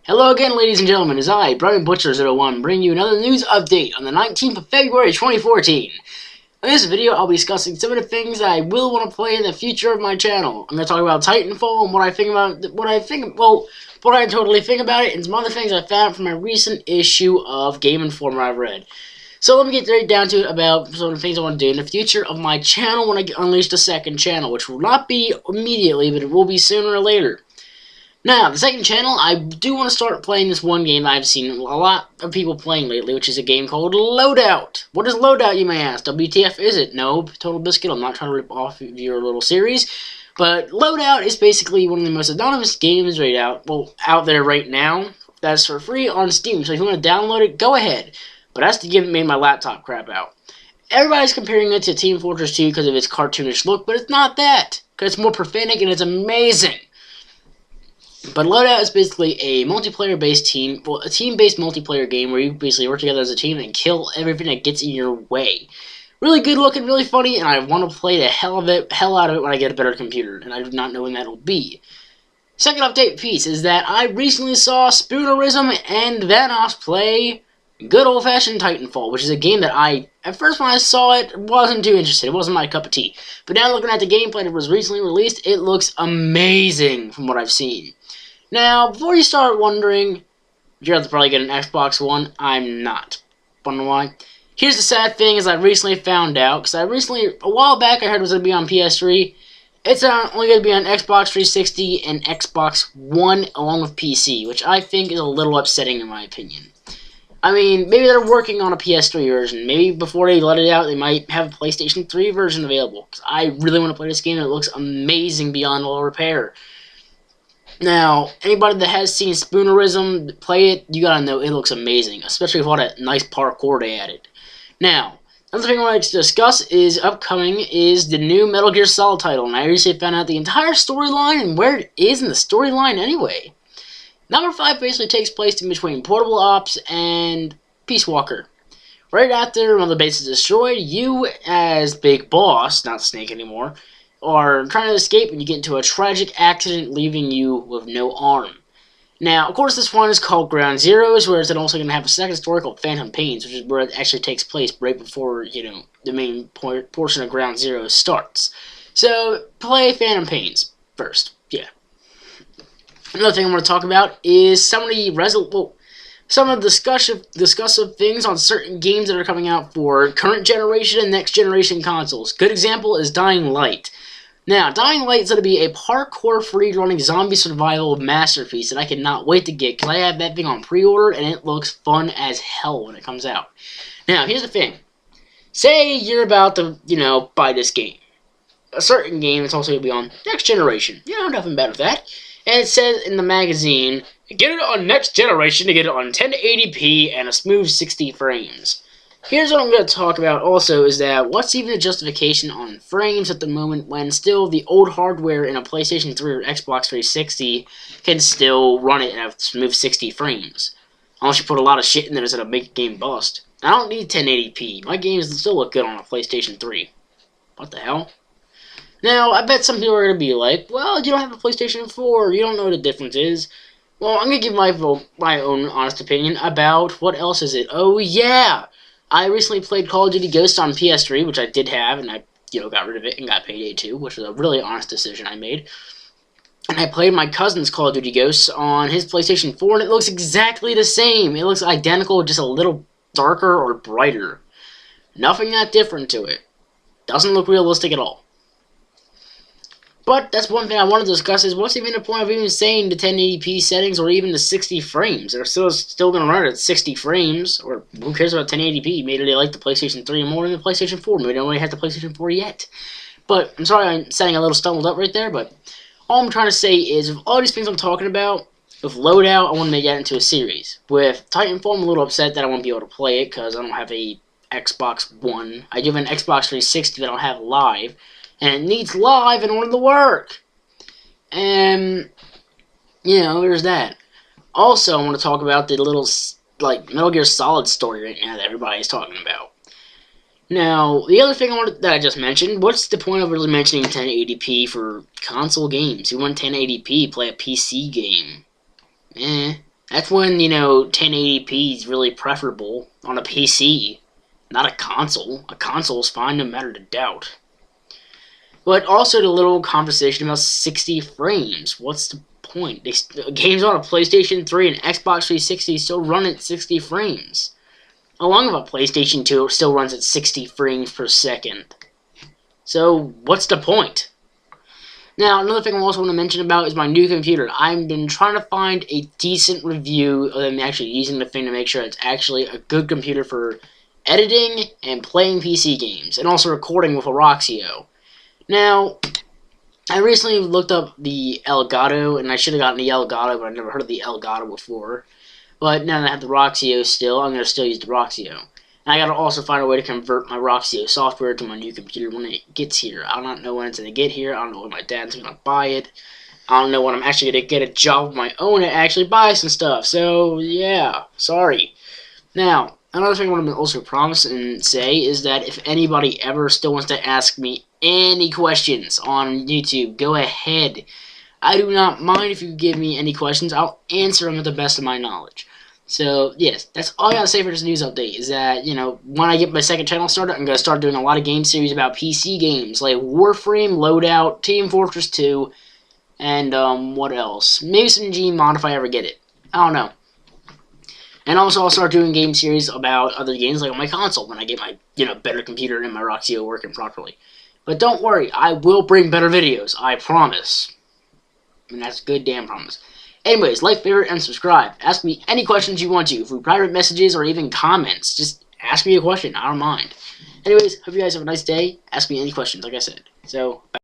Hello again, ladies and gentlemen, as I, Brian Butcher01, bring you another news update on the 19th of February 2014. In this video, I'll be discussing some of the things that I will want to play in the future of my channel. I'm going to talk about Titanfall and what I totally think about it, and some other things I found from my recent issue of Game Informer I've read. So let me get right down to it about some of the things I want to do in the future of my channel when I unleash the second channel, which will not be immediately, but it will be sooner or later. Now, the second channel, I do want to start playing this one game that I've seen a lot of people playing lately, which is a game called Loadout. What is Loadout, you may ask? WTF is it? No, Total Biscuit, I'm not trying to rip off your little series. But Loadout is basically one of the most anonymous games out there right now. That's for free on Steam, so if you want to download it, go ahead. But that's the game that made my laptop crap out. Everybody's comparing it to Team Fortress 2 because of its cartoonish look, but it's not that. Because it's more profanic and it's amazing. But Loadout is basically a multiplayer-based a team-based multiplayer game where you basically work together as a team and kill everything that gets in your way. Really good looking, really funny, and I want to play the hell out of it when I get a better computer, and I do not know when that'll be. Second update piece is that I recently saw Spoonerism and Vanoss play good old-fashioned Titanfall, which is a game that at first when I saw it, wasn't too interested. It wasn't my cup of tea. But now looking at the gameplay that was recently released, it looks amazing from what I've seen. Now, before you start wondering, you're probably get an Xbox One. I'm not. Wonder why? Here's the sad thing is I recently found out, because a while back I heard it was going to be on PS3. It's only going to be on Xbox 360 and Xbox One along with PC, which I think is a little upsetting in my opinion. I mean, maybe they're working on a PS3 version. Maybe before they let it out, they might have a PlayStation 3 version available. Because I really want to play this game, and it looks amazing beyond all repair. Now, anybody that has seen Spoonerism play it, you gotta know it looks amazing, especially with all that nice parkour they added. Now, another thing I want to discuss is the new Metal Gear Solid title, and I recently found out the entire storyline and where it is in the storyline anyway. Number 5 basically takes place in between Portable Ops and Peace Walker. Right after one of the bases is destroyed, you as Big Boss, not Snake anymore, are trying to escape and you get into a tragic accident leaving you with no arm. Now, of course, this one is called Ground Zeroes, where it's also going to have a second story called Phantom Pains, which is where it actually takes place right before, the main portion of Ground Zeroes starts. So, play Phantom Pains first, yeah. Another thing I want to talk about is some of the discussive things on certain games that are coming out for current generation and next generation consoles. Good example is Dying Light. Now, Dying Light is going to be a parkour free-running zombie survival masterpiece that I cannot wait to get because I have that thing on pre-order and it looks fun as hell when it comes out. Now, here's the thing. Say you're about to, buy this game. A certain game that's also going to be on next generation. Nothing bad with that. And it says in the magazine, get it on next generation to get it on 1080p and a smooth 60 frames. Here's what I'm going to talk about also is that what's even the justification on frames at the moment when still the old hardware in a PlayStation 3 or Xbox 360 can still run it at smooth 60 frames. Unless you put a lot of shit in there that's going to make the game bust. I don't need 1080p. My games still look good on a PlayStation 3. What the hell? Now, I bet some people are going to be like, well, you don't have a PlayStation 4. You don't know what the difference is. Well, I'm going to give my own honest opinion about what else is it. Oh, yeah! I recently played Call of Duty Ghosts on PS3, which I did have, and I, got rid of it and got Payday 2, which was a really honest decision I made. And I played my cousin's Call of Duty Ghosts on his PlayStation 4, and it looks exactly the same. It looks identical, just a little darker or brighter. Nothing that different to it. Doesn't look realistic at all. But that's one thing I want to discuss is what's even the point of even saying the 1080p settings or even the 60 frames? They're still going to run it at 60 frames, or who cares about 1080p? Maybe they like the PlayStation 3 more than the PlayStation 4. Maybe they don't really have the PlayStation 4 yet. But, I'm sorry I'm sounding a little stumbled up right there, but all I'm trying to say is with all these things I'm talking about, with Loadout, I want to make that into a series. With Titanfall, I'm a little upset that I won't be able to play it because I don't have a Xbox One. I do have an Xbox 360 that I don't have live. And it needs live in order to work. And, there's that. Also, I want to talk about the little, Metal Gear Solid story right now that everybody's talking about. Now, the other thing that I just mentioned, what's the point of really mentioning 1080p for console games? You want 1080p, play a PC game. That's when, 1080p is really preferable on a PC, not a console. A console is fine no matter the doubt. But also the little conversation about 60 frames. What's the point? Games on a PlayStation 3 and Xbox 360 still run at 60 frames. Along with a PlayStation 2, it still runs at 60 frames per second. So, what's the point? Now, another thing I also want to mention about is my new computer. I've been trying to find a decent review of them actually using the thing to make sure it's actually a good computer for editing and playing PC games, and also recording with a Roxio. Now, I recently looked up the Elgato, and I should have gotten the Elgato, but I've never heard of the Elgato before. But now that I have the Roxio still, I'm going to still use the Roxio. And I got to also find a way to convert my Roxio software to my new computer when it gets here. I don't know when it's going to get here. I don't know when my dad's going to buy it. I don't know when I'm actually going to get a job of my own and actually buy some stuff. So, yeah. Sorry. Now, another thing I want to also promise and say is that if anybody ever still wants to ask me any questions on YouTube, go ahead. I do not mind if you give me any questions. I'll answer them to the best of my knowledge. So, yes, that's all I gotta say for this news update, is that, when I get my second channel started, I'm gonna start doing a lot of game series about PC games, like Warframe, Loadout, Team Fortress 2, and, what else? Maybe some Gmod if I ever get it. I don't know. And also, I'll start doing game series about other games, like on my console, when I get my, better computer and my Roxio working properly. But don't worry, I will bring better videos, I promise. And that's a good damn promise. Anyways, like, favorite, and subscribe. Ask me any questions you want to, through private messages or even comments. Just ask me a question. I don't mind. Anyways, hope you guys have a nice day. Ask me any questions, like I said. So, bye.